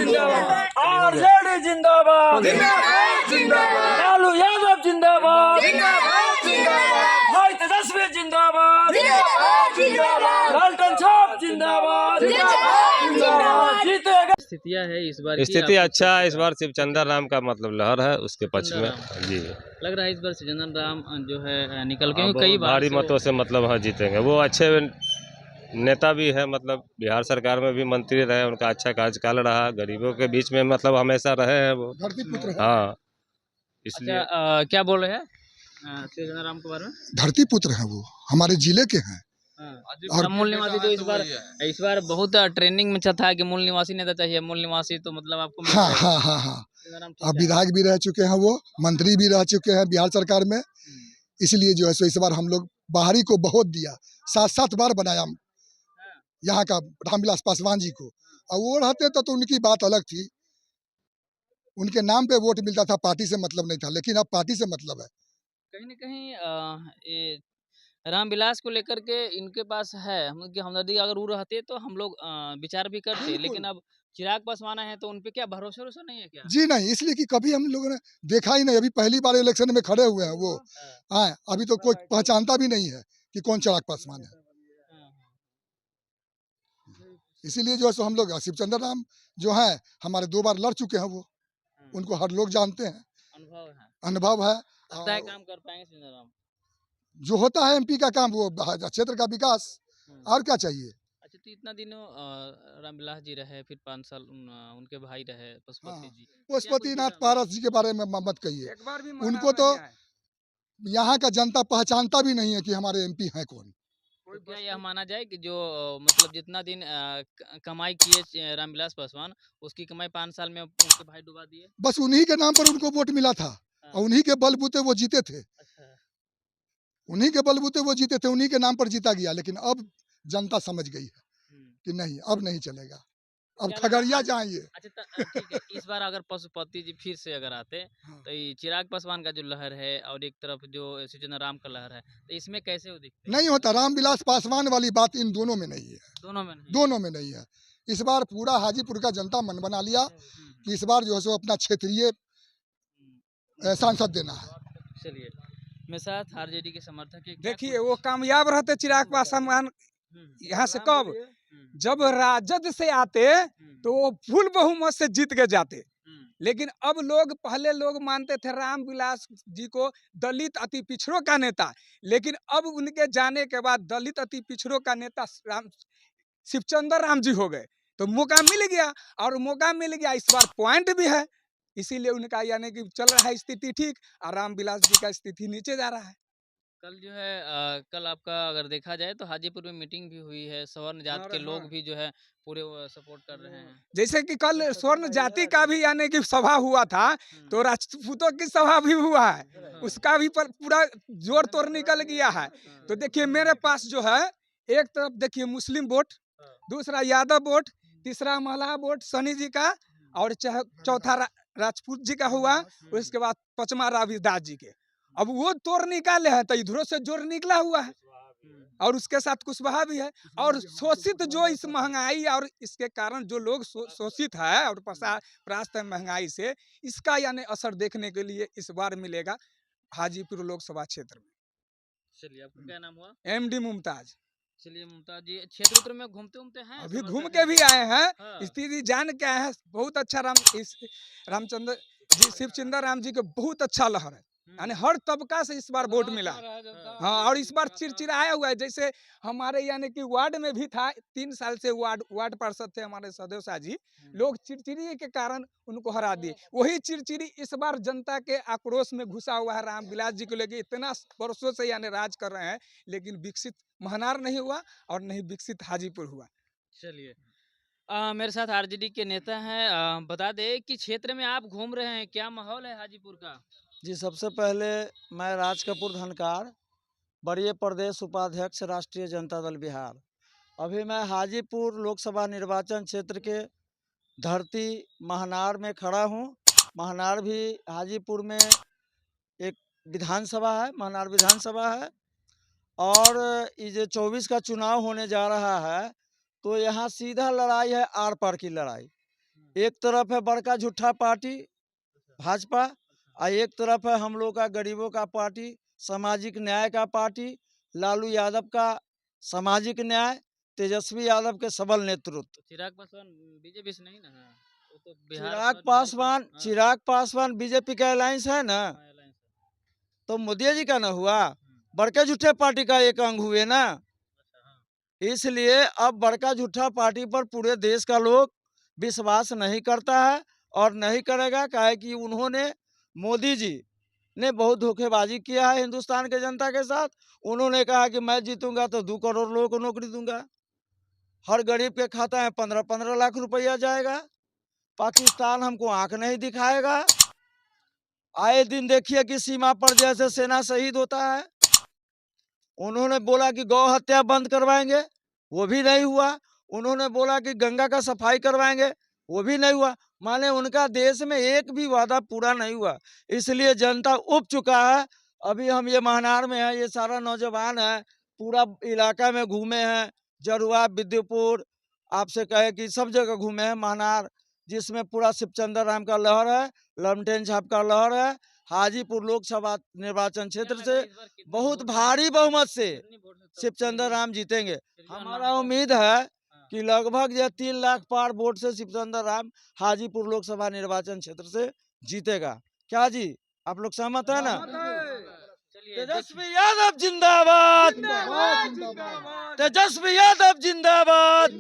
जिंदाबाद, आरजेडी जिंदाबाद, लालू यादव जिंदाबाद, भाई तेजस्वी जिंदाबाद, लालटेन छाप जिंदाबाद, जीतेगा। स्थितियां है इस बार की स्थिति आपको अच्छा है। इस बार शिवचंद्र राम का मतलब लहर है उसके पक्ष में। शिवचंद्र जी लग रहा है इस बार सज्जनन राम जो है निकल के अब कई बार भारी से वो- मतों से मतलब हाँ जीतेंगे। वो अच्छे नेता भी है, मतलब बिहार सरकार में भी मंत्री रहे, उनका अच्छा कार्यकाल रहा, गरीबों के बीच में मतलब हमेशा रहे हैं वो। धरती पुत्र है। हाँ अच्छा इसलिए क्या बोल रहे हैं सज्जनन राम के बारे में? धरती पुत्र हैं, वो हमारे जिले के हैं। और मूल निवासी जो इस बार बहुत ट्रेंडिंग में चल है कि मूल निवासी नेता चाहिए, मूल निवासी तो मतलब आपको मिल हाँ जाएगा। हाँ हाँ हाँ सज्जनन राम ठीक अब है। विधायक भी रह चुके हैं, वो मंत्री भी रह चुके हैं बिहार सरकार में। इसलिए जो है सो इस बार हम लोग बाहरी को बहुत दिया, 7-7 बार बनाया यहाँ का रामविलास पासवान जी को। और वो रहते तो उनकी बात अलग थी, उनके नाम पे वोट मिलता था, पार्टी से मतलब नहीं था। लेकिन अब पार्टी से मतलब है। कहीं न कहीं ये रामविलास को लेकर के इनके पास है उनकी हमदर्दी, अगर वो रहते तो हम लोग विचार भी करते, लेकिन अब चिराग पासवान है तो उनपे क्या भरोसा नहीं है क्या? जी नहीं, इसलिए कि कभी हम लोगों ने देखा ही नहीं। अभी पहली बार इलेक्शन में खड़े हुए हैं वो। हाँ, अभी तो कोई पहचानता भी नहीं है कि कौन चिराग पासवान है। इसीलिए जो है सो हम लोग शिवचंद्र राम जो है हमारे 2 बार लड़ चुके हैं वो, उनको हर लोग जानते हैं, अनुभव है, अनुभव है। लगता है काम कर पाएंगे सज्जनन राम। जो होता है एमपी का काम, वो क्षेत्र का विकास, और क्या चाहिए। अच्छा, तो इतना दिनों रामविलास जी रहे, फिर 5 साल उनके भाई रहे पशुपति जी। पशुपतिनाथ पारस जी के बारे में मत कहिए, उनको तो यहाँ का जनता पहचानता भी नहीं है कि हमारे एमपी हैं कौन। तो क्या यह माना जाए कि जो मतलब जितना दिन कमाई किए रामविलास पासवान, उसकी कमाई 5 साल में उनके भाई डुबा दिए? बस उन्हीं के नाम पर उनको वोट मिला था, और उन्हीं के बलबूते वो जीते थे। अच्छा। उन्हीं के बलबूते वो जीते थे, उन्हीं के नाम पर जीता गया। लेकिन अब जनता समझ गई है कि नहीं, अब नहीं चलेगा, अब क्या लगा खगड़िया आज? जाएंगे। अच्छा ठीक है, इस बार अगर पशुपति जी फिर से अगर आते तो ये चिराग पासवान का जो लहर है और एक तरफ जो सज्जनन राम का लहर है, तो इसमें कैसे वो दिखते हैं? नहीं होता, रामविलास पासवान वाली बात इन दोनों में नहीं है, दोनों में नहीं? दोनों में नहीं है। इस बार पूरा हाजीपुर का जनता मन बना लिया कि इस बार जो है सो अपना क्षेत्रीय सांसद देना है। चलिए, मेरे साथ आरजेडी के समर्थक है। देखिए वो कामयाब रहते चिराग पासवान यहाँ से कब, जब राजद से आते तो वो फुल बहुमत से जीत के जाते। लेकिन अब लोग, पहले लोग मानते थे रामविलास जी को दलित अति पिछड़ों का नेता, लेकिन अब उनके जाने के बाद दलित अति पिछड़ों का नेता शिवचंद्र राम जी हो गए। तो मौका मिल गया, और मौका मिल गया, इस बार पॉइंट भी है। इसीलिए उनका यानी कि चल रहा है स्थिति ठीक, और रामविलास जी का स्थिति नीचे जा रहा है। कल जो है कल आपका अगर देखा जाए तो हाजीपुर में मीटिंग भी हुई है, सवर्ण जात के लोग भी जो है पूरे सपोर्ट कर रहे हैं। जैसे कि कल स्वर्ण जाति का भी यानी कि सभा हुआ था, तो राजपूतों की सभा भी हुआ है, उसका भी पूरा जोर तोड़ निकल गया है। तो देखिए मेरे पास जो है, एक तरफ देखिए मुस्लिम वोट, दूसरा यादव वोट, तीसरा महला वोट सनी जी का, और चौथा राजपूत जी का हुआ, उसके बाद पचमा रविदास जी के। अब वो तोड़ निकाले हैं तो इधरों से जोर निकला हुआ है, और उसके साथ कुशवाहा भी है। और शोषित जो इस महंगाई और इसके कारण जो लोग शोषित है और परास्त है महंगाई से, इसका यानी असर देखने के लिए इस बार मिलेगा हाजीपुर लोकसभा क्षेत्र में। चलिए, आपका क्या नाम हुआ? एमडी मुमताज। चलिए मुमताज जी, क्षेत्र में घूमते हैं, अभी घूम के भी आए हैं, स्थिति जान के आए हैं। बहुत अच्छा रामचंद्र जी, शिवचंद्र राम जी के बहुत अच्छा लहर है, यानी हर तबका से इस बार वोट मिला। हाँ, और इस बार चिड़चिड़ाया हुआ है। जैसे हमारे यानी कि वार्ड में भी था, 3 साल से वार्ड पार्षद थे हमारे सदैव शाह जी, लोग चिड़चिड़ी के कारण उनको हरा दिए। वही चिड़चिड़ी इस बार जनता के आक्रोश में घुसा हुआ है। रामविलास जी को लेके इतना वर्षों से यानी राज कर रहे हैं, लेकिन विकसित महनार नहीं हुआ और नहीं विकसित हाजीपुर हुआ। चलिए, मेरे साथ आरजेडी के नेता हैं, बता दें कि क्षेत्र में आप घूम रहे हैं, क्या माहौल है हाजीपुर का? जी, सबसे पहले मैं राज कपूर धनकार, वरीय प्रदेश उपाध्यक्ष राष्ट्रीय जनता दल बिहार। अभी मैं हाजीपुर लोकसभा निर्वाचन क्षेत्र के धरती महनार में खड़ा हूँ। महनार भी हाजीपुर में एक विधानसभा है, महनार विधानसभा है, और ये जो 24 का चुनाव होने जा रहा है, तो यहाँ सीधा लड़ाई है, आर पार की लड़ाई। एक तरफ है बड़का झूठा पार्टी भाजपा और एक तरफ है हम लोग का गरीबों का पार्टी, सामाजिक न्याय का पार्टी, लालू यादव का सामाजिक न्याय, तेजस्वी यादव के सबल नेतृत्व। तो चिराग पासवान बीजेपी से नहीं ना है, वो तो चिराग पासवान बीजेपी का अलायंस है ना, तो मोदी जी का ना हुआ, बड़के झूठे पार्टी का एक अंग हुए ना। इसलिए अब बड़का झूठा पार्टी पर पूरे देश का लोग विश्वास नहीं करता है और नहीं करेगा, काहे कि उन्होंने मोदी जी ने बहुत धोखेबाजी किया है हिंदुस्तान के जनता के साथ। उन्होंने कहा कि मैं जीतूंगा तो 2 करोड़ लोगों को नौकरी दूंगा, हर गरीब के खाता में 15-15 लाख रुपया जाएगा, पाकिस्तान हमको आंख नहीं दिखाएगा। आए दिन देखिए कि सीमा पर जैसे सेना शहीद होता है। उन्होंने बोला कि गौ हत्या बंद करवाएंगे, वो भी नहीं हुआ। उन्होंने बोला कि गंगा का सफाई करवाएंगे, वो भी नहीं हुआ। माने उनका देश में एक भी वादा पूरा नहीं हुआ, इसलिए जनता उब चुका है। अभी हम ये महनार में है, ये सारा नौजवान है, पूरा इलाका में घूमे हैं, जरुआ, विद्युपुर, आपसे कहे कि सब जगह घूमे हैं महनार, जिसमें पूरा शिवचंद्र राम का लहर है, लमटेन छाप का लहर है। हाजीपुर लोकसभा निर्वाचन क्षेत्र से बहुत भारी बहुमत से शिवचंद्र राम जीतेंगे। हमारा उम्मीद है कि लगभग 3 लाख पार वोट से शिवचंद्र राम हाजीपुर लोकसभा निर्वाचन क्षेत्र से जीतेगा। क्या जी, आप लोग सहमत है ना? तेजस्वी यादव जिंदाबाद, तेजस्वी यादव जिंदाबाद।